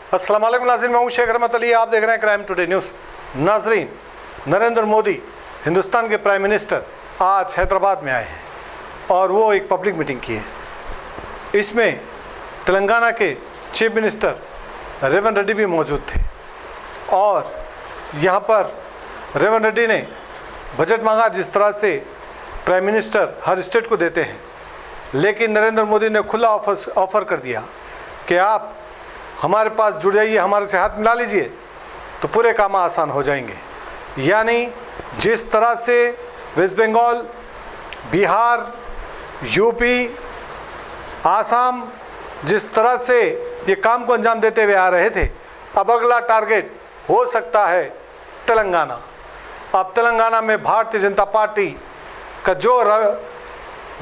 अस्सलाम वालेकुम नाज़रीन, मैं हूं शेख रहमत अली। आप देख रहे हैं क्राइम टुडे न्यूज़। नाज़रीन, नरेंद्र मोदी हिंदुस्तान के प्राइम मिनिस्टर आज हैदराबाद में आए हैं और वो एक पब्लिक मीटिंग की है। इसमें तेलंगाना के चीफ मिनिस्टर रेवंत रेड्डी भी मौजूद थे और यहाँ पर रेवंत रेड्डी ने बजट मांगा जिस तरह से प्राइम मिनिस्टर हर स्टेट को देते हैं, लेकिन नरेंद्र मोदी ने खुला ऑफ़र कर दिया कि आप हमारे पास जुड़ जाइए, हमारे से हाथ मिला लीजिए तो पूरे काम आसान हो जाएंगे। यानी जिस तरह से वेस्ट बंगाल, बिहार, यूपी, आसाम जिस तरह से ये काम को अंजाम देते हुए आ रहे थे, अब अगला टारगेट हो सकता है तेलंगाना। अब तेलंगाना में भारतीय जनता पार्टी का जो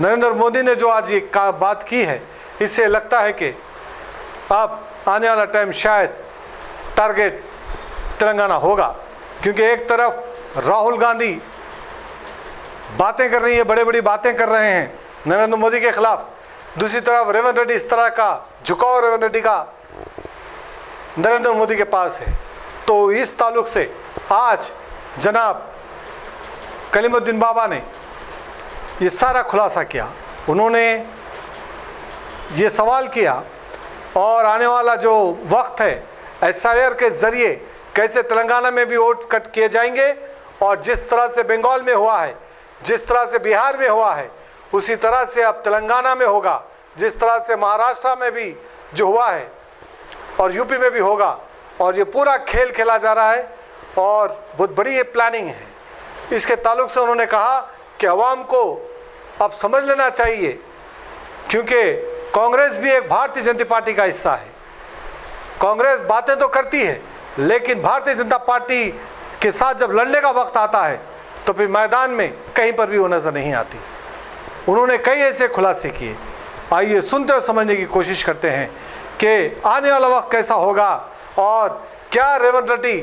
नरेंद्र मोदी ने जो आज ये बात की है, इससे लगता है कि अब आने वाला टाइम शायद टारगेट तेलंगाना होगा, क्योंकि एक तरफ राहुल गांधी बातें कर रही है, बड़ी बड़ी बातें कर रहे हैं नरेंद्र मोदी के खिलाफ, दूसरी तरफ रेवंत रेड्डी इस तरह का झुकाव रेवंत रेड्डी का नरेंद्र मोदी के पास है। तो इस ताल्लुक से आज जनाब कलीमुद्दीन बाबा ने ये सारा खुलासा किया। उन्होंने ये सवाल किया और आने वाला जो वक्त है SIR के ज़रिए कैसे तेलंगाना में भी वोट कट किए जाएंगे और जिस तरह से बंगाल में हुआ है, जिस तरह से बिहार में हुआ है, उसी तरह से अब तेलंगाना में होगा, जिस तरह से महाराष्ट्र में भी जो हुआ है और यूपी में भी होगा। और ये पूरा खेल खेला जा रहा है और बहुत बड़ी ये प्लानिंग है। इसके ताल्लुक से उन्होंने कहा कि अवाम को अब समझ लेना चाहिए, क्योंकि कांग्रेस भी एक भारतीय जनता पार्टी का हिस्सा है। कांग्रेस बातें तो करती है, लेकिन भारतीय जनता पार्टी के साथ जब लड़ने का वक्त आता है तो फिर मैदान में कहीं पर भी वो नज़र नहीं आती। उन्होंने कई ऐसे खुलासे किए। आइए सुनते और समझने की कोशिश करते हैं कि आने वाला वक्त कैसा होगा और क्या रेवंत रेड्डी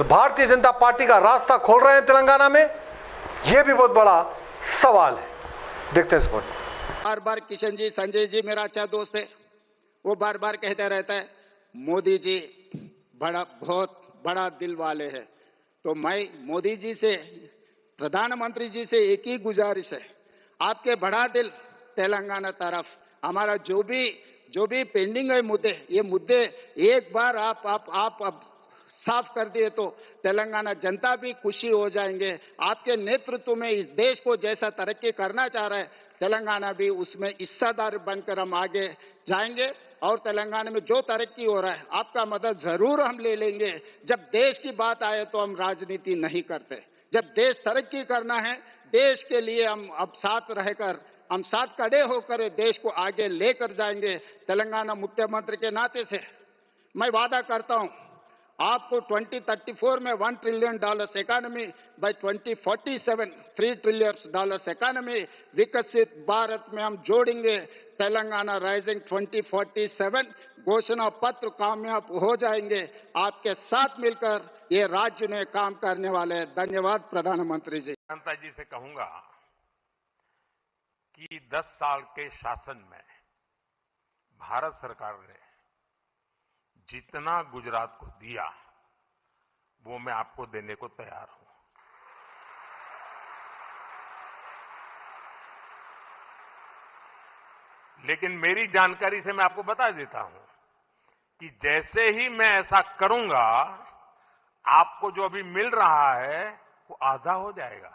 भारतीय जनता पार्टी का रास्ता खोल रहे हैं तेलंगाना में। यह भी बहुत बड़ा सवाल है। देखते हैं इसको। बार बार किशन जी, संजय जी मेरा अच्छा दोस्त है, वो बार बार कहते रहता है मोदी जी बहुत बड़ा दिल वाले हैं। तो मैं मोदी जी से, प्रधानमंत्री जी से एक ही गुजारिश है, आपके बड़ा दिल तेलंगाना तरफ हमारा जो भी पेंडिंग है मुद्दे, ये मुद्दे एक बार आप साफ कर दिए तो तेलंगाना जनता भी खुशी हो जाएंगे। आपके नेतृत्व में इस देश को जैसा तरक्की करना चाह रहा है, तेलंगाना भी उसमें हिस्सेदार बनकर हम आगे जाएंगे। और तेलंगाना में जो तरक्की हो रहा है, आपका मदद जरूर हम ले लेंगे। जब देश की बात आए तो हम राजनीति नहीं करते। जब देश तरक्की करना है, देश के लिए हम अब साथ रहकर, हम साथ खड़े होकर देश को आगे लेकर जाएंगे। तेलंगाना मुख्यमंत्री के नाते से मैं वादा करता हूं, आपको 2034 में $1 trillion economy, by 2047 $3 trillion economy, विकसित भारत में हम जोड़ेंगे। तेलंगाना राइजिंग 2047 घोषणा पत्र कामयाब हो जाएंगे। आपके साथ मिलकर ये राज्य में काम करने वाले हैं। धन्यवाद प्रधानमंत्री जी। जनता जी से कहूंगा कि 10 साल के शासन में भारत सरकार ने जितना गुजरात को दिया वो मैं आपको देने को तैयार हूं। लेकिन मेरी जानकारी से मैं आपको बता देता हूं कि जैसे ही मैं ऐसा करूंगा, आपको जो अभी मिल रहा है वो आधा हो जाएगा।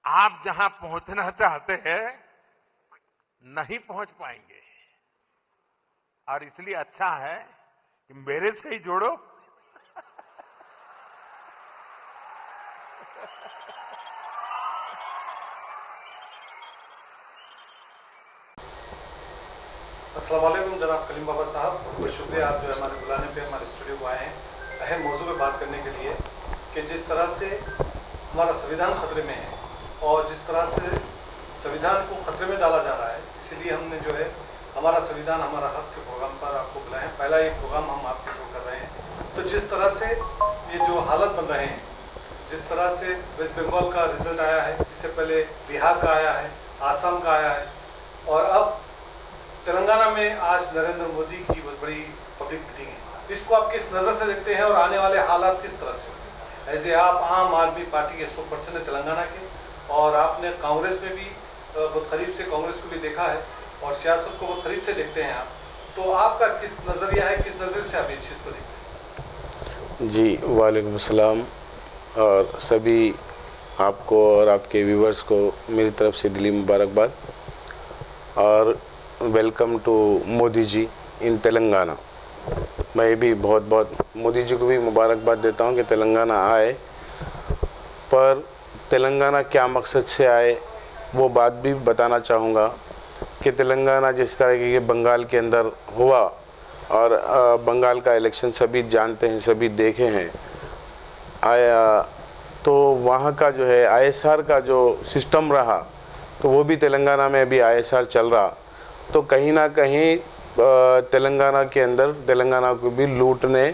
आप जहां पहुंचना चाहते हैं नहीं पहुंच पाएंगे, और इसलिए अच्छा है कि मेरे से ही जोड़ो। अस्सलाम वालेकुम जनाब कलीम बाबा साहब, बहुत बहुत शुक्रिया आप जो है हमारे बुलाने पे हमारे स्टूडियो को आए हैं अहम मौजू पे बात करने के लिए कि जिस तरह से हमारा संविधान खतरे में है और जिस तरह से संविधान को खतरे में डाला जा रहा है, इसीलिए हमने जो है हमारा संविधान हमारा हक के प्रोग्राम पर आपको बुलाए हैं। पहला ये प्रोग्राम हम आपके थ्रू कर रहे हैं। तो जिस तरह से ये जो हालत बन रहे हैं, जिस तरह से वेस्ट बंगाल का रिजल्ट आया है, इससे पहले बिहार का आया है, आसाम का आया है, और अब तेलंगाना में आज नरेंद्र मोदी की बहुत बड़ी पब्लिक मीटिंग है, इसको आप किस नज़र से देखते हैं और आने वाले हालात किस तरह से होंगे? ऐसे आप आम आदमी पार्टी के स्पोक पर्सन है तेलंगाना के, और आपने कांग्रेस में भी बहुत करीब से कांग्रेस को भी देखा है और सियासत को बहुत करीब से देखते हैं आप, तो आपका किस नज़रिया है, किस नज़र से आप इस चीज़ को देखते हैं? जी वालेकुम अस्सलाम, और सभी आपको और आपके व्यूवर्स को मेरी तरफ से दिली मुबारकबाद और वेलकम टू मोदी जी इन तेलंगाना। मैं भी बहुत बहुत मोदी जी को भी मुबारकबाद देता हूं कि तेलंगाना आए, पर तेलंगाना क्या मकसद से आए वो बात भी बताना चाहूँगा कि तेलंगाना जिस तरह के बंगाल के अंदर हुआ, और बंगाल का इलेक्शन सभी जानते हैं, सभी देखे हैं, आया तो वहाँ का जो है ISR का जो सिस्टम रहा, तो वो भी तेलंगाना में अभी ISR चल रहा, तो कहीं ना कहीं तेलंगाना के अंदर तेलंगाना को भी लूटने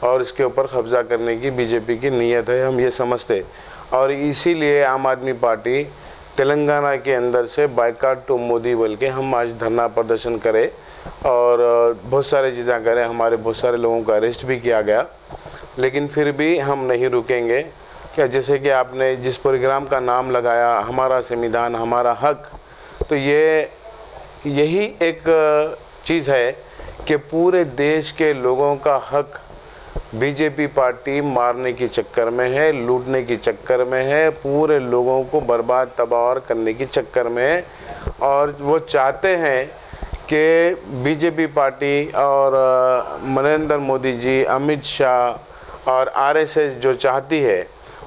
और इसके ऊपर कब्ज़ा करने की बीजेपी की नीयत है, हम ये समझते। और इसीलिए आम आदमी पार्टी तेलंगाना के अंदर से बायकॉट टू मोदी बोल के हम आज धरना प्रदर्शन करें और बहुत सारे चीज़ें करें। हमारे बहुत सारे लोगों को अरेस्ट भी किया गया, लेकिन फिर भी हम नहीं रुकेंगे। क्या जैसे कि आपने जिस प्रोग्राम का नाम लगाया हमारा संविधान हमारा हक, तो यही एक चीज़ है कि पूरे देश के लोगों का हक बीजेपी पार्टी मारने के चक्कर में है, लूटने के चक्कर में है, पूरे लोगों को बर्बाद तबाह करने के चक्कर में है। और वो चाहते हैं कि बीजेपी पार्टी और नरेंद्र मोदी जी, अमित शाह और RSS जो चाहती है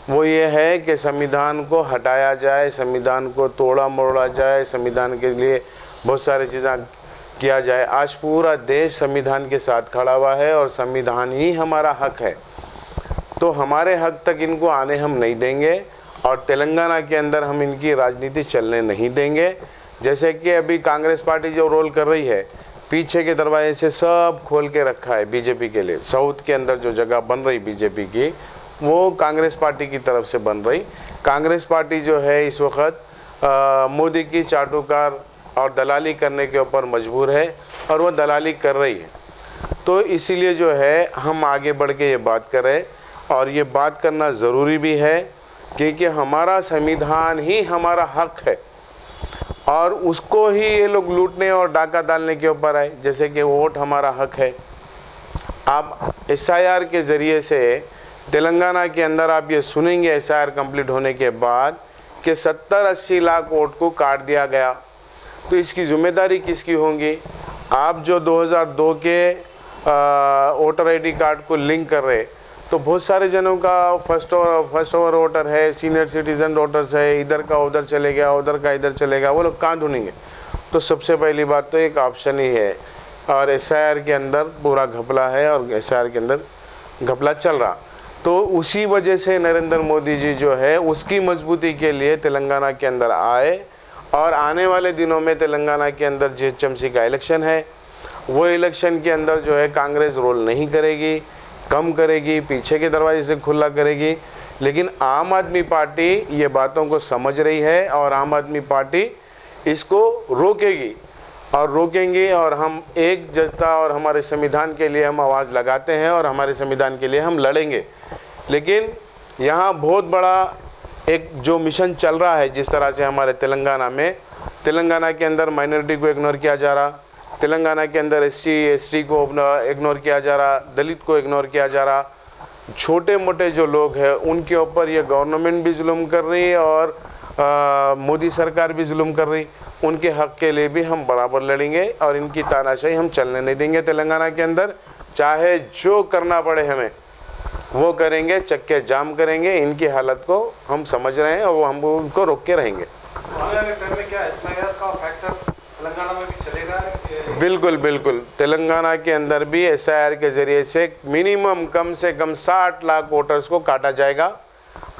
वो ये है कि संविधान को हटाया जाए, संविधान को तोड़ा मोड़ा जाए, संविधान के लिए बहुत सारी चीज़ें किया जाए। आज पूरा देश संविधान के साथ खड़ा हुआ है और संविधान ही हमारा हक है, तो हमारे हक तक इनको आने हम नहीं देंगे और तेलंगाना के अंदर हम इनकी राजनीति चलने नहीं देंगे। जैसे कि अभी कांग्रेस पार्टी जो रोल कर रही है, पीछे के दरवाजे से सब खोल के रखा है बीजेपी के लिए। साउथ के अंदर जो जगह बन रही बीजेपी की, वो कांग्रेस पार्टी की तरफ से बन रही। कांग्रेस पार्टी जो है इस वक्त मोदी की चाटुकार और दलाली करने के ऊपर मजबूर है और वो दलाली कर रही है। तो इसीलिए जो है हम आगे बढ़ के ये बात करें, और ये बात करना ज़रूरी भी है क्योंकि हमारा संविधान ही हमारा हक है और उसको ही ये लोग लूटने और डाका डालने के ऊपर आए। जैसे कि वोट हमारा हक है। आप SIR के ज़रिए से तेलंगाना के अंदर आप ये सुनेंगे SIR कंप्लीट होने के बाद कि 70-80 लाख वोट को काट दिया गया, तो इसकी जिम्मेदारी किसकी होंगी? आप जो 2002 के वोटर ID कार्ड को लिंक कर रहे, तो बहुत सारे जनों का फर्स्ट ओवर वोटर है, सीनियर सिटीजन वोटर्स है, इधर का उधर चले गया, उधर का इधर चलेगा, वो लोग कहाँ ढूंढेंगे? तो सबसे पहली बात तो एक ऑप्शन ही है, और SIR के अंदर पूरा घपला है और SIR के अंदर घपला चल रहा। तो उसी वजह से नरेंद्र मोदी जी जो है उसकी मजबूती के लिए तेलंगाना के अंदर आए, और आने वाले दिनों में तेलंगाना के अंदर GHMC का इलेक्शन है, वो इलेक्शन के अंदर जो है कांग्रेस रोल नहीं करेगी, कम करेगी, पीछे के दरवाजे से खुला करेगी। लेकिन आम आदमी पार्टी ये बातों को समझ रही है और आम आदमी पार्टी इसको रोकेगी और रोकेंगे, और हम एक जनता और हमारे संविधान के लिए हम आवाज़ लगाते हैं और हमारे संविधान के लिए हम लड़ेंगे। लेकिन यहाँ बहुत बड़ा एक जो मिशन चल रहा है, जिस तरह से हमारे तेलंगाना के अंदर माइनॉरिटी को इग्नोर किया जा रहा, तेलंगाना के अंदर SC ST को इग्नोर किया जा रहा, दलित को इग्नोर किया जा रहा, छोटे मोटे जो लोग हैं उनके ऊपर ये गवर्नमेंट भी जुल्म कर रही है और मोदी सरकार भी जुल्म कर रही। उनके हक के लिए भी हम बराबर लड़ेंगे और इनकी तानाशाही हम चलने नहीं देंगे तेलंगाना के अंदर। चाहे जो करना पड़े हमें वो करेंगे, चक्के जाम करेंगे। इनकी हालत को हम समझ रहे हैं और हम उनको रोक के रहेंगे। आने वाले टाइम में क्या SIR का फैक्टर तेलंगाना में भी चलेगा? बिल्कुल बिल्कुल, तेलंगाना के अंदर भी SIR के ज़रिए से मिनिमम कम से कम 60 लाख वोटर्स को काटा जाएगा,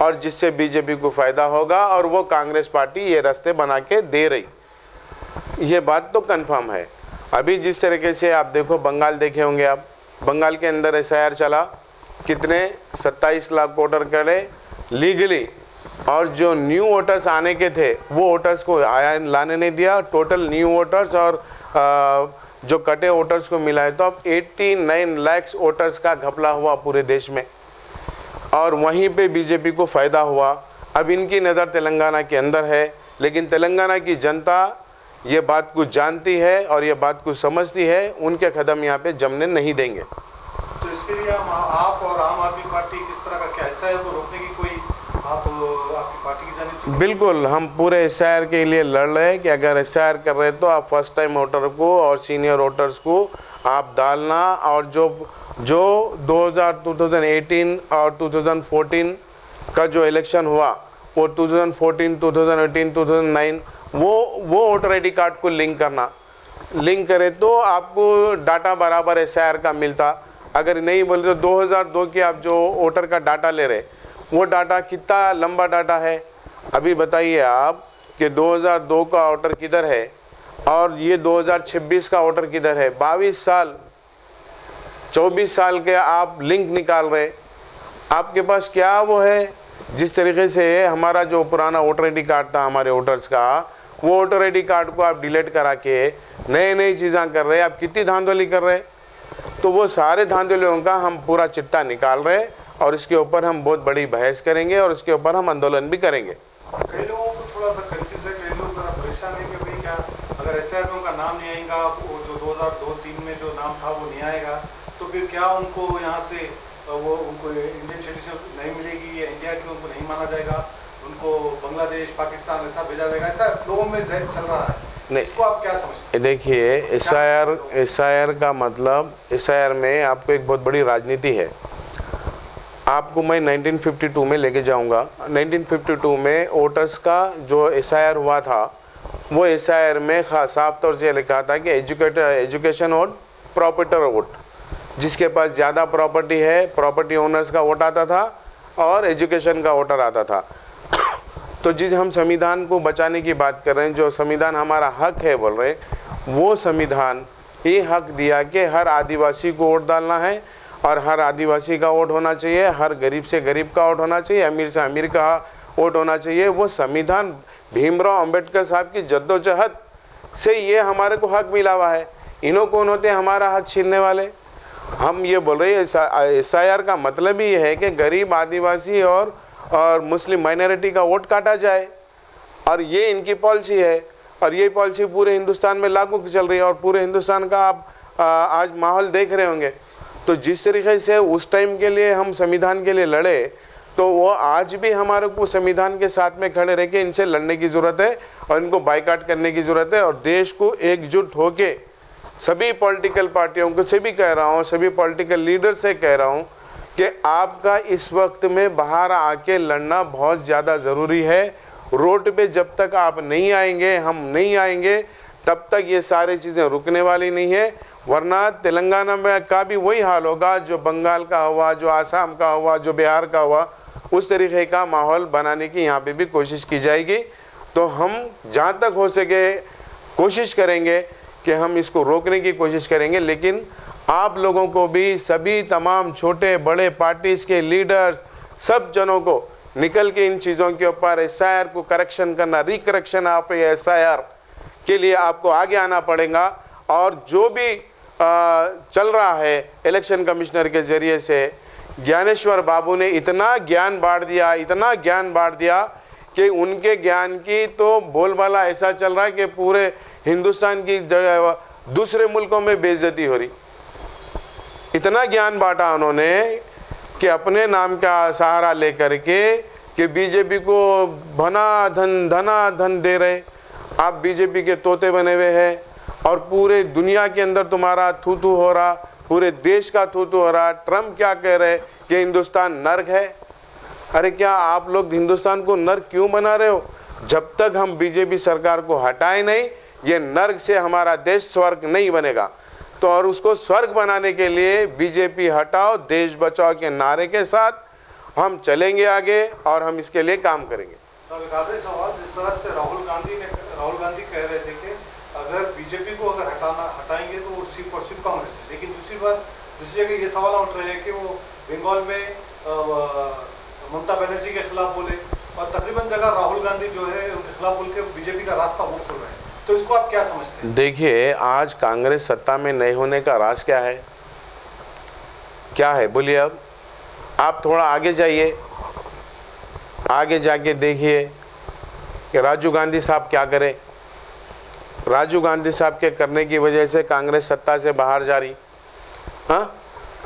और जिससे बीजेपी को फ़ायदा होगा, और वो कांग्रेस पार्टी ये रास्ते बना के दे रही, ये बात तो कंफर्म है। अभी जिस तरीके से आप देखो, बंगाल देखे होंगे आप, बंगाल के अंदर SIR चला, कितने 27 लाख वोटर करे लीगली, और जो न्यू वोटर्स आने के थे वो वोटर्स को लाने नहीं दिया। टोटल न्यू वोटर्स और जो कटे वोटर्स को मिला है तो अब 89 लाख वोटर्स का घपला हुआ पूरे देश में, और वहीं पे बीजेपी को फ़ायदा हुआ। अब इनकी नज़र तेलंगाना के अंदर है, लेकिन तेलंगाना की जनता ये बात को जानती है और ये बात को समझती है, उनके कदम यहाँ पे जमने नहीं देंगे। तो इसके लिए आप और आम आदमी पार्टी किस तरह का क्या हिस्सा है को रोकने की कोई आपकी पार्टी की जानिब से? बिल्कुल, हम पूरे एसआईआर के लिए लड़ रहे हैं कि अगर एसआईआर कर रहे हैं तो आप फर्स्ट टाइम वोटर को और सीनियर वोटर्स को आप डालना, और जो 2018 और 2014 का जो इलेक्शन हुआ वो 2014, 2018, 2009 वो वोटर आईडी कार्ड को लिंक करे तो आपको डाटा बराबर एसआईआर का मिलता। अगर नहीं बोले तो 2002 के आप जो वोटर का डाटा ले रहे वो डाटा कितना लंबा डाटा है, अभी बताइए आप कि 2002 का वोटर किधर है और ये 2026 का वोटर किधर है। 22 साल 24 साल के आप लिंक निकाल रहे, आपके पास क्या वो है। जिस तरीके से हमारा जो पुराना वोटर आईडी कार्ड था हमारे वोटर्स का, वो वोटर आईडी कार्ड को आप डिलीट करा के नई चीज़ें कर रहे, आप कितनी धांधली कर रहे। तो वो सारे धांधलियों का हम पूरा चिट्टा निकाल रहे और इसके ऊपर हम बहुत बड़ी बहस करेंगे और इसके ऊपर हम आंदोलन भी करेंगे। कई लोगों को थोड़ा सा कंफ्यूज है, कई लोग जरा परेशान है कि भाई क्या अगर एसआईआर में उनका नाम नहीं आएगा, वो जो 2002-03 में जो नाम था वो नहीं आएगा, तो फिर क्या उनको यहाँ से वो उनको इंडियन सिटीजन नहीं मिलेगी या इंडिया की उनको नहीं माना जाएगा, उनको बांग्लादेश पाकिस्तान ऐसा भेजा जाएगा, ऐसा लोगों में ज़हन चल रहा है। नहीं, इसको आप क्या समझते हैं? देखिए, एसआईआर का मतलब, एसआईआर में आपको एक बहुत बड़ी राजनीति है। आपको मैं 1952 में लेके जाऊंगा। 1952 में वोटर्स का जो एसआईआर हुआ था वो एसआईआर में साफ तौर से लिखा था कि एजुकेशन वोट, प्रॉपर्टी वोट, जिसके पास ज़्यादा प्रॉपर्टी है प्रॉपर्टी ओनर्स का वोट आता था और एजुकेशन का वोटर आता था। तो जिस हम संविधान को बचाने की बात कर रहे हैं, जो संविधान हमारा हक है बोल रहे हैं, वो संविधान ये हक दिया कि हर आदिवासी को वोट डालना है और हर आदिवासी का वोट होना चाहिए, हर गरीब से गरीब का वोट होना चाहिए, अमीर से अमीर का वोट होना चाहिए। वो संविधान भीमराव अंबेडकर साहब की जद्दोजहद से ये हमारे को हक मिला हुआ है। इन्हों कौन होते हैं हमारा हक छीनने वाले? हम ये बोल रहे हैं एसआईआर का मतलब ही है कि गरीब, आदिवासी और मुस्लिम माइनॉरिटी का वोट काटा जाए, और ये इनकी पॉलिसी है और ये पॉलिसी पूरे हिंदुस्तान में लागू चल रही है और पूरे हिंदुस्तान का आप आज माहौल देख रहे होंगे। तो जिस तरीके से उस टाइम के लिए हम संविधान के लिए लड़े, तो वो आज भी हमारे को संविधान के साथ में खड़े रह के इनसे लड़ने की ज़रूरत है और इनको बाइकाट करने की ज़रूरत है। और देश को एकजुट होके सभी पॉलिटिकल पार्टियों को से भी कह रहा हूँ, सभी पॉलिटिकल लीडर से कह रहा हूँ कि आपका इस वक्त में बाहर आके लड़ना बहुत ज़्यादा ज़रूरी है। रोड पे जब तक आप नहीं आएंगे, हम नहीं आएंगे, तब तक ये सारी चीज़ें रुकने वाली नहीं है। वरना तेलंगाना में का भी वही हाल होगा जो बंगाल का हुआ, जो आसाम का हुआ, जो बिहार का हुआ, उस तरीके का माहौल बनाने की यहाँ पे भी कोशिश की जाएगी। तो हम जहाँ तक हो सके कोशिश करेंगे कि हम इसको रोकने की कोशिश करेंगे, लेकिन आप लोगों को भी, सभी तमाम छोटे बड़े पार्टीज़ के लीडर्स, सब जनों को निकल के इन चीज़ों के ऊपर एसआईआर को करेक्शन करना, रिकरेक्शन आप एसआईआर के लिए आपको आगे आना पड़ेगा। और जो भी चल रहा है इलेक्शन कमिश्नर के ज़रिए से, ज्ञानेश्वर बाबू ने इतना ज्ञान बांट दिया, इतना ज्ञान बांट दिया कि उनके ज्ञान की तो बोलबाला ऐसा चल रहा है कि पूरे हिंदुस्तान की जगह दूसरे मुल्कों में बेइज्जती हो रही। इतना ज्ञान बांटा उन्होंने कि अपने नाम का सहारा लेकर के कि बीजेपी को धना धन दे रहे। आप बीजेपी के तोते बने हुए हैं और पूरे दुनिया के अंदर तुम्हारा थू थू हो रहा, पूरे देश का थू थू हो रहा। ट्रम्प क्या कह रहे कि हिंदुस्तान नर्क है। अरे क्या आप लोग हिंदुस्तान को नर्क क्यों बना रहे हो? जब तक हम बीजेपी सरकार को हटाए नहीं, ये नर्क से हमारा देश स्वर्ग नहीं बनेगा। तो और उसको स्वर्ग बनाने के लिए बीजेपी हटाओ, देश बचाओ के नारे के साथ हम चलेंगे आगे और हम इसके लिए काम करेंगे। एक आखिरी सवाल, जिस तरह से राहुल गांधी कह रहे थे कि अगर बीजेपी को अगर हटाएंगे तो वो सिर्फ और सिर्फ कांग्रेस है, लेकिन दूसरी जगह ये सवाल उठ रहे हैं कि वो बंगाल में ममता बनर्जी के खिलाफ बोले, और तकरीबन जगह राहुल गांधी जो है उनके खिलाफ बोल के बीजेपी का रास्ता वो खोल रहे हैं, तो इसको आप क्या समझते हैं? देखिए, आज कांग्रेस सत्ता में नहीं होने का राज क्या है? क्या है बोलिए? अब आप थोड़ा आगे जाइए, आगे जाके देखिए कि राजीव गांधी साहब क्या करें। राजीव गांधी साहब के करने की वजह से कांग्रेस सत्ता से बाहर जा रही, हाँ,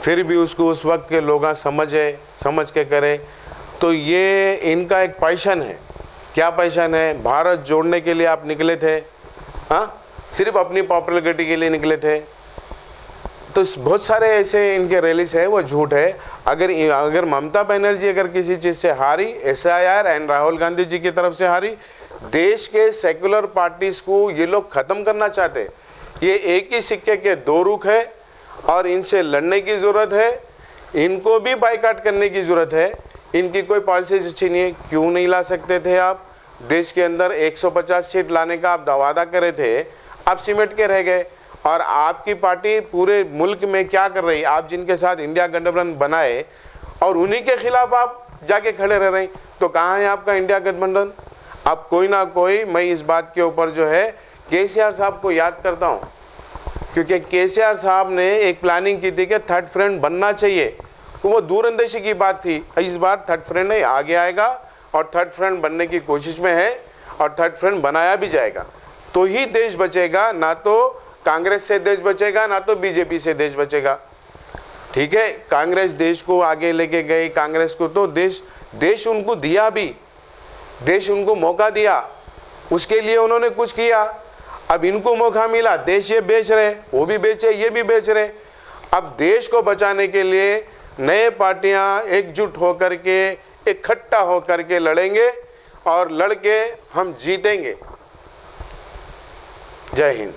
फिर भी उसको उस वक्त के लोग समझ के करे। तो ये इनका एक पैशन है। क्या पैशन है? भारत जोड़ने के लिए आप निकले थे, हाँ, सिर्फ अपनी पॉपुलैरिटी के लिए निकले थे। तो बहुत सारे ऐसे इनके रैलीज है, वो झूठ है। अगर ममता बनर्जी अगर किसी चीज़ से हारी, SIR एंड राहुल गांधी जी की तरफ से हारी, देश के सेकुलर पार्टीज को ये लोग ख़त्म करना चाहते। ये एक ही सिक्के के दो रुख है और इनसे लड़ने की ज़रूरत है, इनको भी बाइकाट करने की ज़रूरत है। इनकी कोई पॉलिसीज अच्छी नहीं है। क्यों नहीं ला सकते थे आप? देश के अंदर 150 सीट लाने का आप वादा करे थे, आप सिमट के रह गए। और आपकी पार्टी पूरे मुल्क में क्या कर रही? आप जिनके साथ इंडिया गठबंधन बनाए और उन्हीं के खिलाफ आप जाके खड़े रह रहे हैं। तो कहाँ है आपका इंडिया गठबंधन? अब कोई ना कोई, मैं इस बात के ऊपर जो है KCR साहब को याद करता हूँ, क्योंकि KCR साहब ने एक प्लानिंग की थी कि थर्ड फ्रंट बनना चाहिए, तो वो दूरअंदेशी की बात थी। इस बार थर्ड फ्रंट नहीं आगे आएगा और थर्ड फ्रंट बनने की कोशिश में है और थर्ड फ्रंट बनाया भी जाएगा। तो ही देश बचेगा, ना तो कांग्रेस से देश बचेगा, ना तो बीजेपी से देश बचेगा। ठीक है, कांग्रेस देश को आगे लेके गई, कांग्रेस को तो देश उनको दिया भी, देश उनको मौका दिया, उसके लिए उन्होंने कुछ किया। अब इनको मौका मिला, देश ये बेच रहे, वो भी बेचे, ये भी बेच रहे। अब देश को बचाने के लिए नए पार्टियां एकजुट होकर के, इकट्ठा होकर के लड़ेंगे और लड़के हम जीतेंगे। जय हिंद।